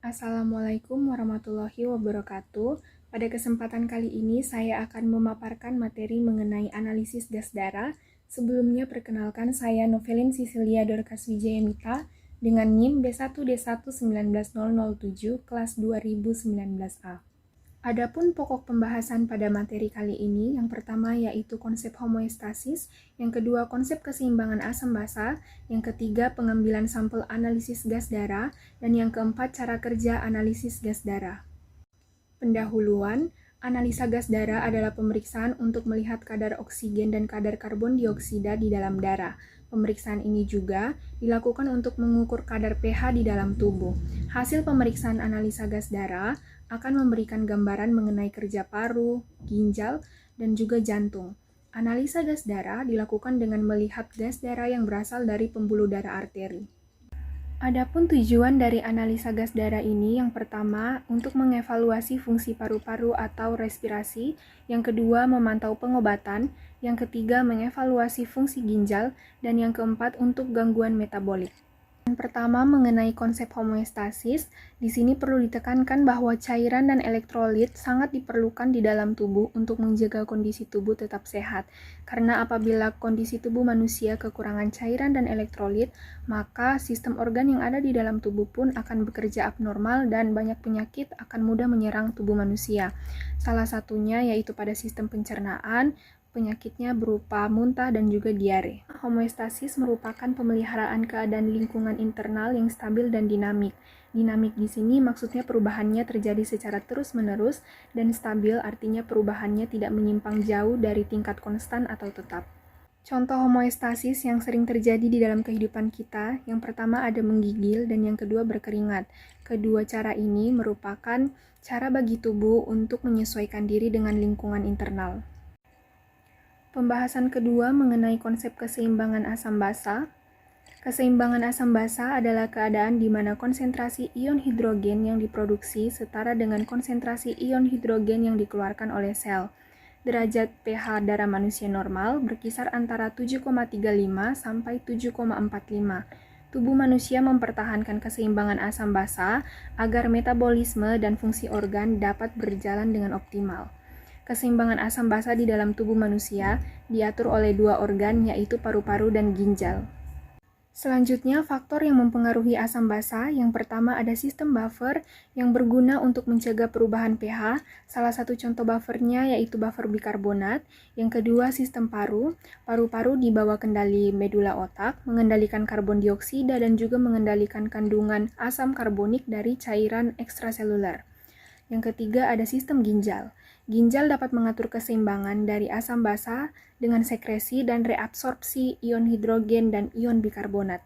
Assalamualaikum warahmatullahi wabarakatuh. Pada kesempatan kali ini saya akan memaparkan materi mengenai analisis gas darah. Sebelumnya perkenalkan saya Novelin Sisilia Dorcas Wijayamita dengan NIM B1D1190007 kelas 2019A. Adapun pokok pembahasan pada materi kali ini, yang pertama yaitu konsep homeostasis, yang kedua konsep keseimbangan asam basa, yang ketiga pengambilan sampel analisis gas darah, dan yang keempat cara kerja analisis gas darah. Pendahuluan, analisa gas darah adalah pemeriksaan untuk melihat kadar oksigen dan kadar karbon dioksida di dalam darah. Pemeriksaan ini juga dilakukan untuk mengukur kadar pH di dalam tubuh. Hasil pemeriksaan analisa gas darah akan memberikan gambaran mengenai kerja paru, ginjal, dan juga jantung. Analisa gas darah dilakukan dengan melihat gas darah yang berasal dari pembuluh darah arteri. Adapun tujuan dari analisa gas darah ini, yang pertama, untuk mengevaluasi fungsi paru-paru atau respirasi, yang kedua, memantau pengobatan, yang ketiga, mengevaluasi fungsi ginjal, dan yang keempat, untuk gangguan metabolik. Yang pertama, mengenai konsep homeostasis, di sini perlu ditekankan bahwa cairan dan elektrolit sangat diperlukan di dalam tubuh untuk menjaga kondisi tubuh tetap sehat. Karena apabila kondisi tubuh manusia kekurangan cairan dan elektrolit, maka sistem organ yang ada di dalam tubuh pun akan bekerja abnormal dan banyak penyakit akan mudah menyerang tubuh manusia. Salah satunya yaitu pada sistem pencernaan, penyakitnya berupa muntah dan juga diare. Homeostasis merupakan pemeliharaan keadaan lingkungan internal yang stabil dan dinamik. Dinamik di sini maksudnya perubahannya terjadi secara terus-menerus, dan stabil artinya perubahannya tidak menyimpang jauh dari tingkat konstan atau tetap. Contoh homeostasis yang sering terjadi di dalam kehidupan kita, yang pertama ada menggigil dan yang kedua berkeringat. Kedua cara ini merupakan cara bagi tubuh untuk menyesuaikan diri dengan lingkungan internal. Pembahasan kedua mengenai konsep keseimbangan asam basa. Keseimbangan asam basa adalah keadaan di mana konsentrasi ion hidrogen yang diproduksi setara dengan konsentrasi ion hidrogen yang dikeluarkan oleh sel. Derajat pH darah manusia normal berkisar antara 7,35 sampai 7,45. Tubuh manusia mempertahankan keseimbangan asam basa agar metabolisme dan fungsi organ dapat berjalan dengan optimal. Keseimbangan asam basa di dalam tubuh manusia diatur oleh dua organ, yaitu paru-paru dan ginjal. Selanjutnya, faktor yang mempengaruhi asam basa, yang pertama ada sistem buffer yang berguna untuk mencegah perubahan pH. Salah satu contoh buffernya yaitu buffer bikarbonat. Yang kedua, sistem paru. Paru-paru di bawah kendali medula otak, mengendalikan karbon dioksida dan juga mengendalikan kandungan asam karbonik dari cairan ekstraseluler. Yang ketiga ada sistem ginjal. Ginjal dapat mengatur keseimbangan dari asam basa dengan sekresi dan reabsorpsi ion hidrogen dan ion bikarbonat.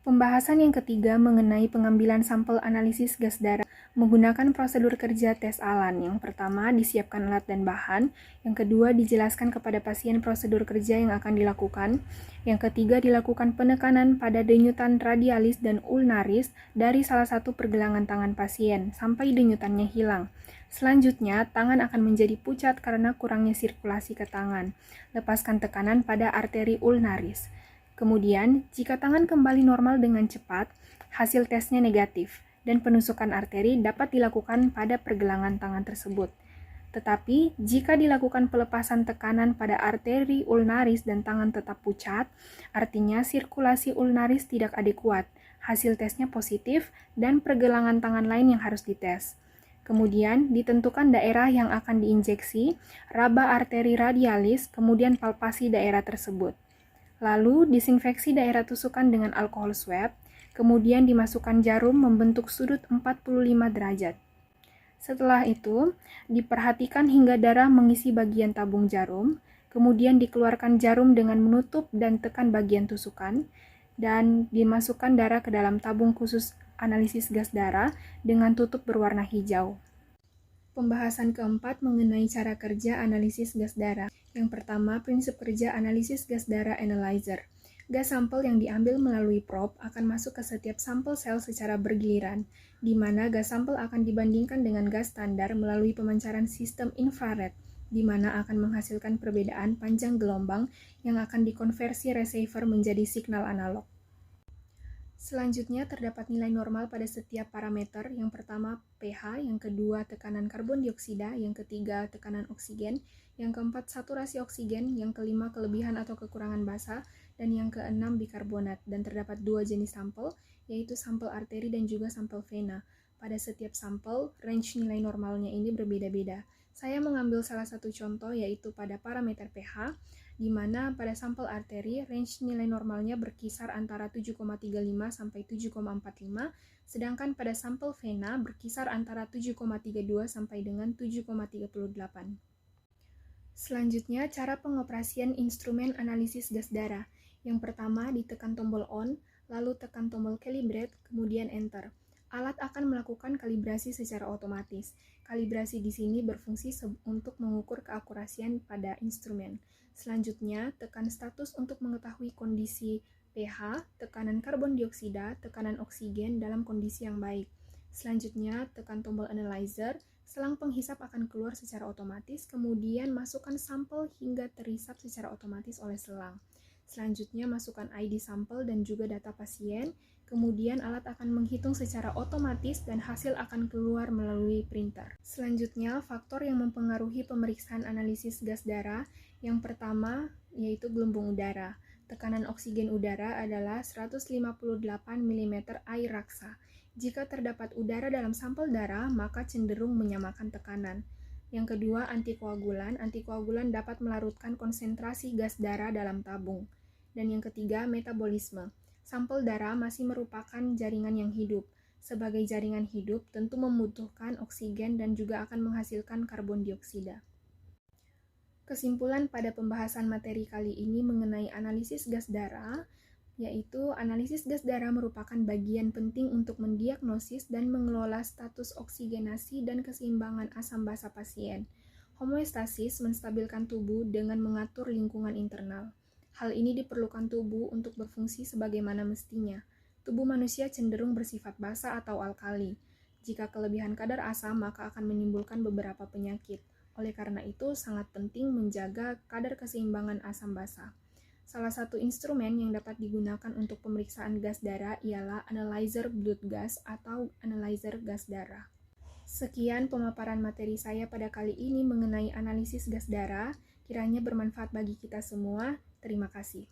Pembahasan yang ketiga mengenai pengambilan sampel analisis gas darah menggunakan prosedur kerja tes Alan. Yang pertama, disiapkan alat dan bahan. Yang kedua, dijelaskan kepada pasien prosedur kerja yang akan dilakukan. Yang ketiga, dilakukan penekanan pada denyutan radialis dan ulnaris dari salah satu pergelangan tangan pasien sampai denyutannya hilang. Selanjutnya, tangan akan menjadi pucat karena kurangnya sirkulasi ke tangan. Lepaskan tekanan pada arteri ulnaris. Kemudian, jika tangan kembali normal dengan cepat, hasil tesnya negatif, dan penusukan arteri dapat dilakukan pada pergelangan tangan tersebut. Tetapi, jika dilakukan pelepasan tekanan pada arteri ulnaris dan tangan tetap pucat, artinya sirkulasi ulnaris tidak adekuat, hasil tesnya positif, dan pergelangan tangan lain yang harus dites. Kemudian, ditentukan daerah yang akan diinjeksi, raba arteri radialis, kemudian palpasi daerah tersebut. Lalu, disinfeksi daerah tusukan dengan alkohol swab, kemudian dimasukkan jarum membentuk sudut 45 derajat. Setelah itu, diperhatikan hingga darah mengisi bagian tabung jarum, kemudian dikeluarkan jarum dengan menutup dan tekan bagian tusukan, dan dimasukkan darah ke dalam tabung khusus analisis gas darah dengan tutup berwarna hijau. Pembahasan keempat mengenai cara kerja analisis gas darah. Yang pertama, prinsip kerja analisis gas darah analyzer. Gas sampel yang diambil melalui probe akan masuk ke setiap sampel sel secara bergiliran, di mana gas sampel akan dibandingkan dengan gas standar melalui pemancaran sistem infrared, di mana akan menghasilkan perbedaan panjang gelombang yang akan dikonversi receiver menjadi signal analog. Selanjutnya, terdapat nilai normal pada setiap parameter. Yang pertama, pH, yang kedua, tekanan karbon dioksida, yang ketiga, tekanan oksigen, yang keempat, saturasi oksigen, yang kelima, kelebihan atau kekurangan basa, dan yang keenam, bikarbonat. Dan terdapat dua jenis sampel, yaitu sampel arteri dan juga sampel vena. Pada setiap sampel, range nilai normalnya ini berbeda-beda. Saya mengambil salah satu contoh, yaitu pada parameter pH, di mana pada sampel arteri range nilai normalnya berkisar antara 7,35 sampai 7,45, sedangkan pada sampel vena berkisar antara 7,32 sampai dengan 7,38. Selanjutnya, cara pengoperasian instrumen analisis gas darah. Yang pertama, ditekan tombol on, lalu tekan tombol calibrate, kemudian enter. Alat akan melakukan kalibrasi secara otomatis. Kalibrasi di sini berfungsi untuk mengukur keakurasian pada instrumen. Selanjutnya, tekan status untuk mengetahui kondisi pH, tekanan karbon dioksida, tekanan oksigen dalam kondisi yang baik. Selanjutnya, tekan tombol analyzer, selang penghisap akan keluar secara otomatis, kemudian masukkan sampel hingga terhisap secara otomatis oleh selang. Selanjutnya, masukkan ID sampel dan juga data pasien, kemudian alat akan menghitung secara otomatis dan hasil akan keluar melalui printer. Selanjutnya, faktor yang mempengaruhi pemeriksaan analisis gas darah, yang pertama yaitu gelembung udara. Tekanan oksigen udara adalah 158 mm air raksa. Jika terdapat udara dalam sampel darah, maka cenderung menyamakan tekanan. Yang kedua, antikoagulan. Antikoagulan dapat melarutkan konsentrasi gas darah dalam tabung. Dan yang ketiga, metabolisme. Sampel darah masih merupakan jaringan yang hidup. Sebagai jaringan hidup, tentu membutuhkan oksigen dan juga akan menghasilkan karbon dioksida. Kesimpulan pada pembahasan materi kali ini mengenai analisis gas darah, yaitu analisis gas darah merupakan bagian penting untuk mendiagnosis dan mengelola status oksigenasi dan keseimbangan asam basa pasien. Homeostasis menstabilkan tubuh dengan mengatur lingkungan internal. Hal ini diperlukan tubuh untuk berfungsi sebagaimana mestinya. Tubuh manusia cenderung bersifat basa atau alkali. Jika kelebihan kadar asam, maka akan menimbulkan beberapa penyakit. Oleh karena itu, sangat penting menjaga kadar keseimbangan asam basa. Salah satu instrumen yang dapat digunakan untuk pemeriksaan gas darah ialah analyzer blood gas atau analyzer gas darah. Sekian pemaparan materi saya pada kali ini mengenai analisis gas darah. Kiranya bermanfaat bagi kita semua. Terima kasih.